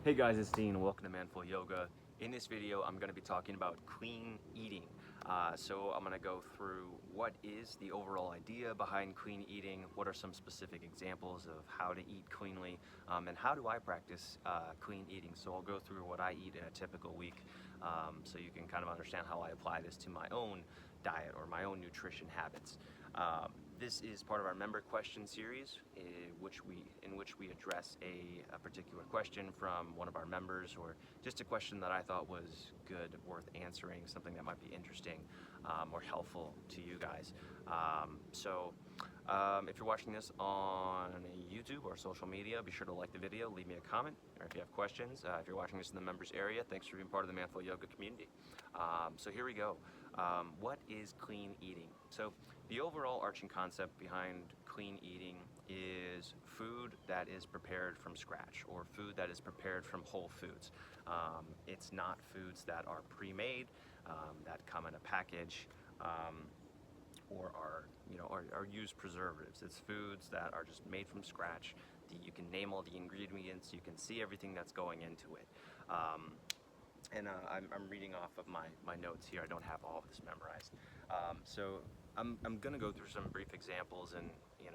Hey guys, it's Dean. Welcome to Manful Yoga. In this video, I'm going to be talking about clean eating. So I'm going to go through what is the overall idea behind clean eating, what are some specific examples of how to eat cleanly, and how do I practice clean eating. So I'll go through what I eat in a typical week, so you can kind of understand how I apply this to my own diet or my own nutrition habits. This is part of our member question series, in which we address a particular question from one of our members, or just a question that I thought was good, worth answering, something that might be interesting or helpful to you guys. If you're watching this on YouTube or social media, be sure to like the video, leave me a comment, or if you have questions. If you're watching this in the members area, thanks for being part of the Manful Yoga community. So here we go. What is clean eating? So the overall arching concept behind clean eating is food that is prepared from scratch, or food that is prepared from whole foods. It's not foods that are pre-made, that come in a package, or are used preservatives. It's foods that are just made from scratch. You can name all the ingredients, you can see everything that's going into it. I'm reading off of my notes here. I don't have all of this memorized. So I'm going to go through some brief examples and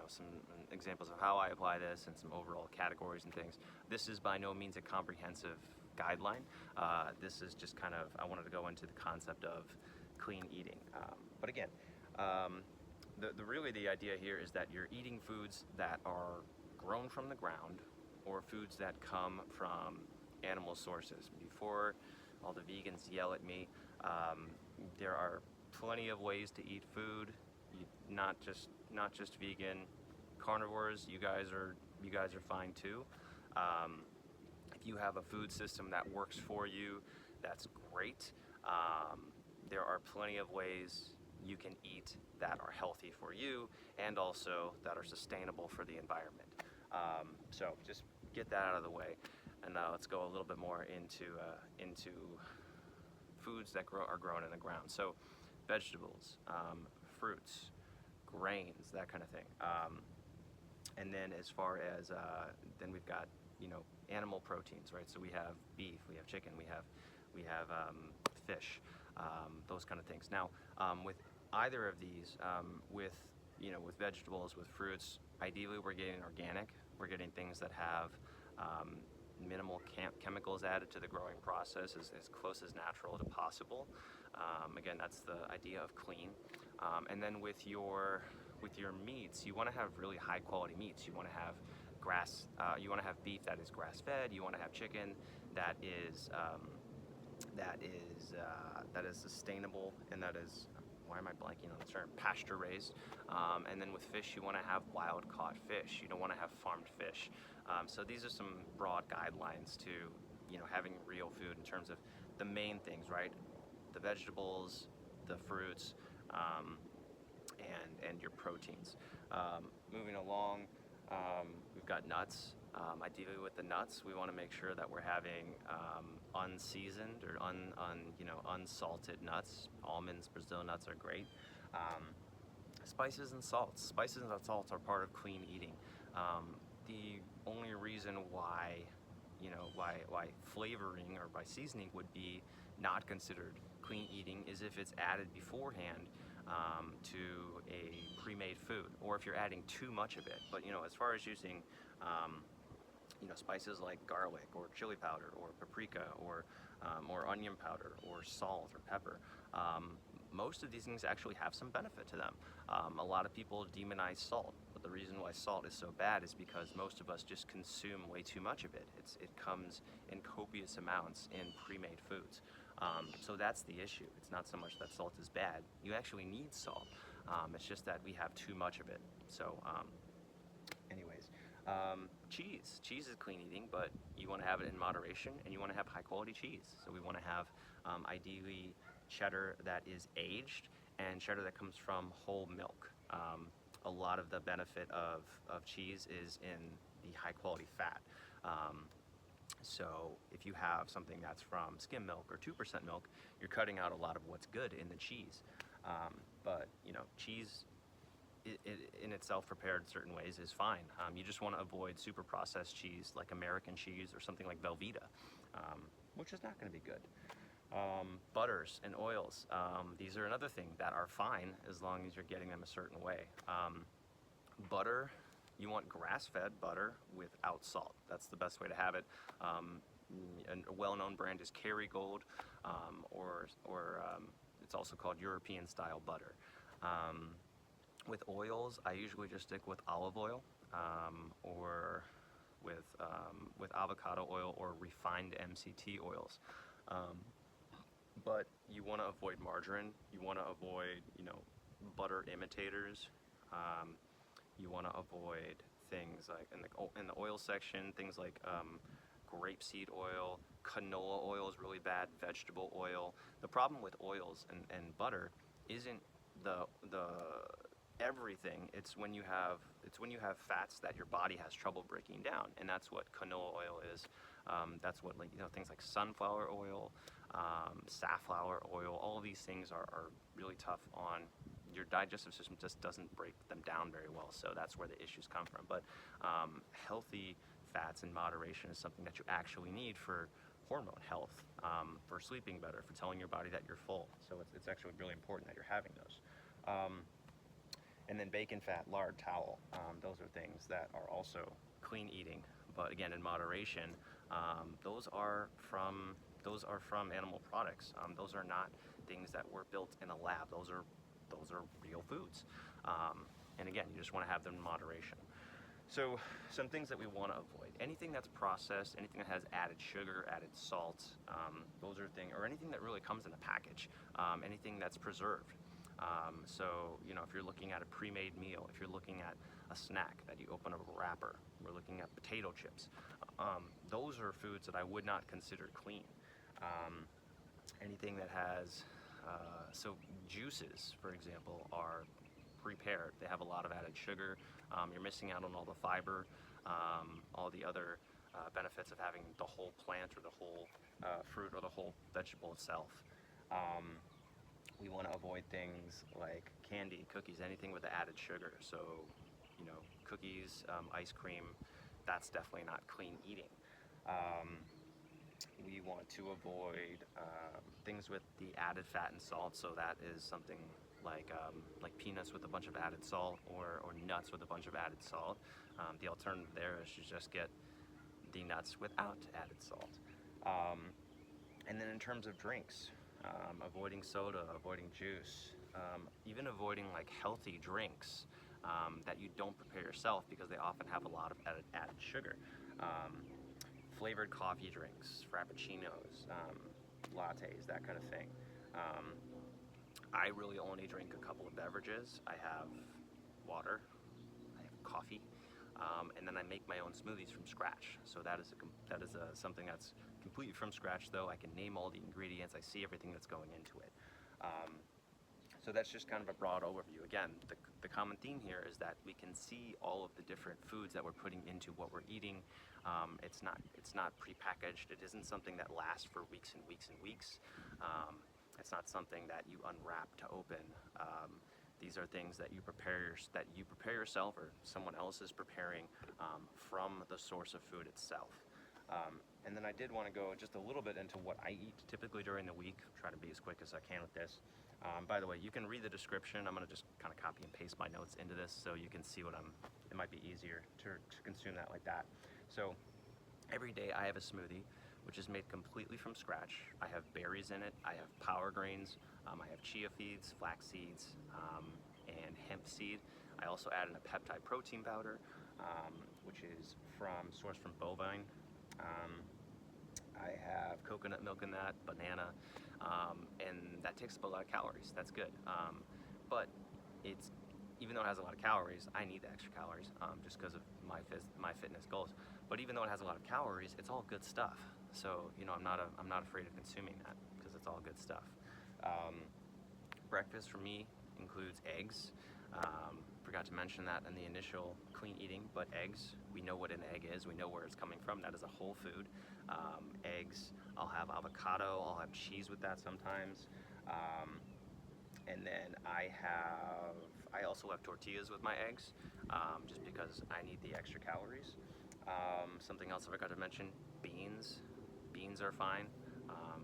some examples of how I apply this and some overall categories and things. This is by no means a comprehensive guideline. This is just kind of, I wanted to go into the concept of clean eating. But again, really the idea here is that you're eating foods that are grown from the ground, or foods that come from animal sources. Before all the vegans yell at me, there are plenty of ways to eat food. Not just vegan. Carnivores, you guys are fine too. If you have a food system that works for you, that's great. There are plenty of ways you can eat that are healthy for you and also that are sustainable for the environment. So just get that out of the way, and let's go a little bit more into foods that are grown in the ground. So vegetables, fruits, grains, that kind of thing. And then as far as then we've got animal proteins, right? So we have beef, we have chicken, we have fish, those kind of things. Now with either of these, with vegetables, with fruits, ideally we're getting organic. We're getting things that have minimal chemicals added to the growing process, as close as natural as possible. Again, that's the idea of clean. And then with your meats, you want to have really high quality meats. You want to have you want to have beef that is grass fed. You want to have chicken that is sustainable, and that is, why am I blanking on the term? Pasture-raised. And then with fish, you want to have wild-caught fish. You don't want to have farmed fish. So these are some broad guidelines to having real food in terms of the main things, right? The vegetables, the fruits, and your proteins. Moving along, we've got nuts. Ideally with the nuts, we want to make sure that we're having unseasoned or unsalted nuts. Almonds, Brazil nuts are great. Spices and salts. Spices and salts are part of clean eating. The only reason why flavoring or by seasoning would be not considered clean eating is if it's added beforehand to a pre-made food, or if you're adding too much of it. But as far as using spices like garlic or chili powder or paprika or onion powder or salt or pepper, most of these things actually have some benefit to them. A lot of people demonize salt, but the reason why salt is so bad is because most of us just consume way too much of it. It comes in copious amounts in pre-made foods. So that's the issue. It's not so much that salt is bad. You actually need salt. It's just that we have too much of it. So anyways, cheese. Cheese is clean eating, but you want to have it in moderation, and you want to have high quality cheese. So we want to have ideally cheddar that is aged, and cheddar that comes from whole milk. A lot of the benefit of cheese is in the high quality fat. So if you have something that's from skim milk or 2% milk, you're cutting out a lot of what's good in the cheese. But cheese in itself prepared certain ways is fine. You just want to avoid super processed cheese like American cheese or something like Velveeta, which is not going to be good. Butters and oils, these are another thing that are fine as long as you're getting them a certain way. Butter, you want grass-fed butter without salt. That's the best way to have it. A well-known brand is Kerrygold, or it's also called European-style butter. With oils, I usually just stick with olive oil, or with avocado oil or refined MCT oils. But you want to avoid margarine. You want to avoid, butter imitators. You want to avoid things like in the oil section, things like grapeseed oil, canola oil is really bad, vegetable oil. The problem with oils and butter isn't the everything. It's when you have fats that your body has trouble breaking down, and that's what canola oil is. That's what things like sunflower oil, safflower oil. All of these things are really tough on your digestive system. Just doesn't break them down very well. So that's where the issues come from. But healthy fats in moderation is something that you actually need for hormone health, for sleeping better, for telling your body that you're full. So it's actually really important that you're having those. And then bacon fat, lard, tallow, those are things that are also clean eating, but again in moderation. Those are from animal products. Those are not things that were built in a lab. Those are real foods. And again, you just want to have them in moderation. So some things that we want to avoid: anything that's processed, anything that has added sugar, added salt, those are things, or anything that really comes in a package, anything that's preserved. So, if you're looking at a pre-made meal, if you're looking at a snack that you open up a wrapper, we're looking at potato chips. Those are foods that I would not consider clean. Anything that has, so juices, for example, are prepared. They have a lot of added sugar. You're missing out on all the fiber, all the other benefits of having the whole plant or the whole fruit or the whole vegetable itself. We want to avoid things like candy, cookies, anything with added sugar. So, cookies, ice cream, that's definitely not clean eating. We want to avoid things with the added fat and salt. So that is something like peanuts with a bunch of added salt, or nuts with a bunch of added salt. The alternative there is to just get the nuts without added salt. And then in terms of drinks, avoiding soda, avoiding juice, even avoiding healthy drinks that you don't prepare yourself, because they often have a lot of added sugar. Flavored coffee drinks, frappuccinos, lattes, that kind of thing. I really only drink a couple of beverages. I have water, I have coffee, and then I make my own smoothies from scratch. So that is something that's completely from scratch, though. I can name all the ingredients. I see everything that's going into it. So that's just kind of a broad overview. Again, the common theme here is that we can see all of the different foods that we're putting into what we're eating. It's not prepackaged. It isn't something that lasts for weeks and weeks and weeks. It's not something that you unwrap to open. These are things that you prepare yourself, or someone else is preparing from the source of food itself. And then I did want to go just a little bit into what I eat typically during the week. Try to be as quick as I can with this. By the way, you can read the description. I'm going to just kind of copy and paste my notes into this so you can see it might be easier to consume that like that. So every day I have a smoothie, which is made completely from scratch. I have berries in it. I have power grains. I have chia seeds, flax seeds, and hemp seed. I also add in a peptide protein powder, which is sourced from bovine. I have coconut milk in that, banana, and that takes up a lot of calories. That's good. But even though it has a lot of calories, I need the extra calories just because of my fitness goals. But even though it has a lot of calories, it's all good stuff. So I'm not afraid of consuming that because it's all good stuff. Breakfast for me includes eggs. Forgot to mention that in the initial clean eating, but eggs, we know what an egg is. We know where it's coming from. That is a whole food. Eggs, I'll have avocado, I'll have cheese with that sometimes. And then I also have tortillas with my eggs, just because I need the extra calories. Something else I forgot to mention, beans. Beans are fine. Um,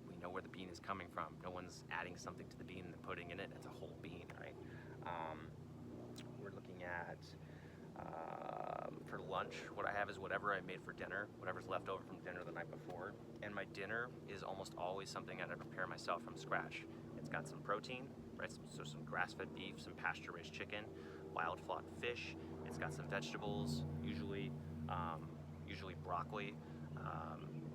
we know where the bean is coming from. No one's adding something to the bean and then putting in it. It's a whole bean, right? We're looking at, for lunch, what I have is whatever I made for dinner, whatever's left over from dinner the night before. And my dinner is almost always something that I prepare myself from scratch. It's got some protein, right? So some grass-fed beef, some pasture-raised chicken, wild-caught fish. It's got some vegetables, usually broccoli,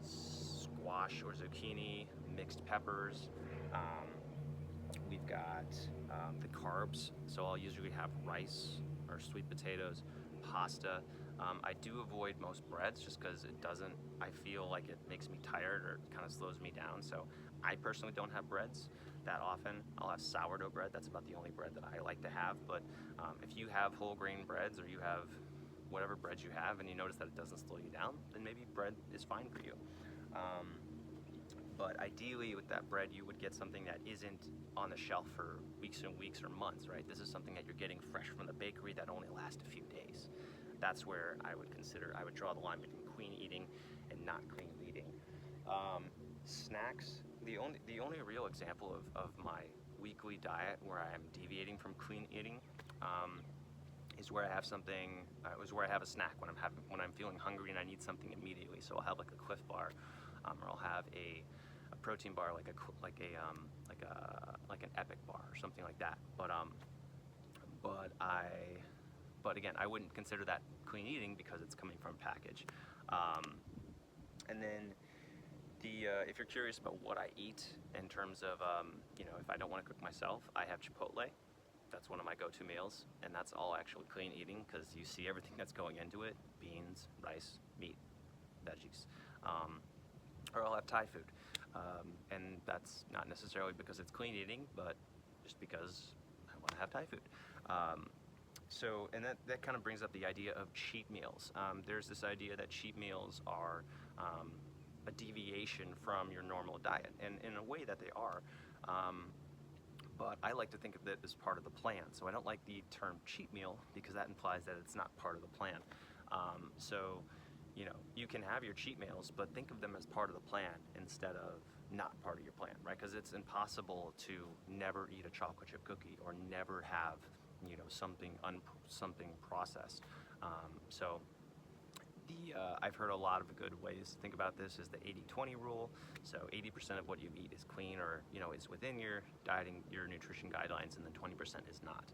squash or zucchini, mixed peppers. Um, we've got the carbs, so I'll usually have rice or sweet potatoes, pasta. I do avoid most breads just because I feel like it makes me tired or it kind of slows me down. So I personally don't have breads that often. I'll have sourdough bread. That's about the only bread that I like to have. But if you have whole grain breads, or you have whatever breads you have and you notice that it doesn't slow you down, then maybe bread is fine for you. But ideally with that bread, you would get something that isn't on the shelf for weeks and weeks or months, right? This is something that you're getting fresh from the bakery that only lasts a few days. That's where I would draw the line between clean eating and not clean eating. Snacks, the only real example of my weekly diet where I'm deviating from clean eating, is where I have a snack when I'm feeling hungry and I need something immediately. So I'll have like a Cliff Bar, or I'll have a protein bar, like an Epic bar or something like that. But again, I wouldn't consider that clean eating because it's coming from package. And then if you're curious about what I eat in terms of if I don't want to cook myself, I have Chipotle. That's one of my go-to meals, and that's all actually clean eating because you see everything that's going into it: beans, rice, meat, veggies. Or I'll have Thai food, and that's not necessarily because it's clean eating, but just because I want to have Thai food. And that kind of brings up the idea of cheat meals. There's this idea that cheat meals are a deviation from your normal diet, and in a way that they are. But I like to think of it as part of the plan. So I don't like the term cheat meal because that implies that it's not part of the plan. You can have your cheat meals, but think of them as part of the plan instead of not part of your plan, right? Because it's impossible to never eat a chocolate chip cookie or never have, something processed. I've heard a lot of good ways to think about this is the 80-20 rule. So 80% of what you eat is clean, or is within your dieting, your nutrition guidelines, and then 20% is not.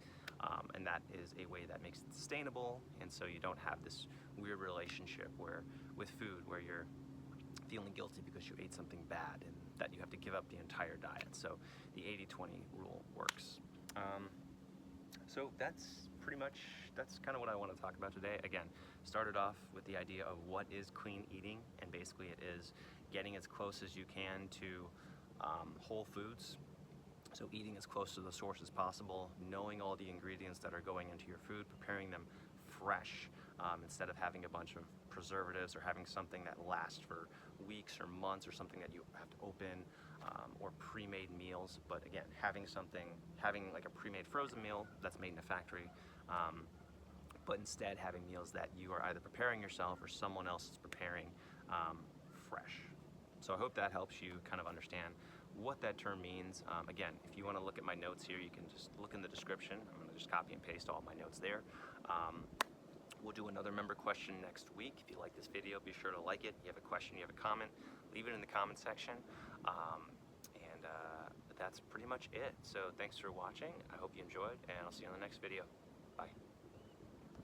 And that is a way that makes it sustainable, and so you don't have this weird relationship with food where you're feeling guilty because you ate something bad and that you have to give up the entire diet. So the 80-20 rule works. So that's kind of what I want to talk about today. Again, started off with the idea of what is clean eating, and basically it is getting as close as you can to whole foods. So eating as close to the source as possible, knowing all the ingredients that are going into your food, preparing them fresh, instead of having a bunch of preservatives or having something that lasts for weeks or months, or something that you have to open, or pre-made meals. But again, having like a pre-made frozen meal that's made in a factory, but instead having meals that you are either preparing yourself or someone else is preparing fresh. So I hope that helps you kind of understand what that term means. Again, if you want to look at my notes here, you can just look in the description. I'm going to just copy and paste all my notes there. We'll do another member question next week. If you like this video, be sure to like it. If you have a question, you have a comment, leave it in the comment section. But that's pretty much it. So thanks for watching. I hope you enjoyed, and I'll see you on the next video. Bye.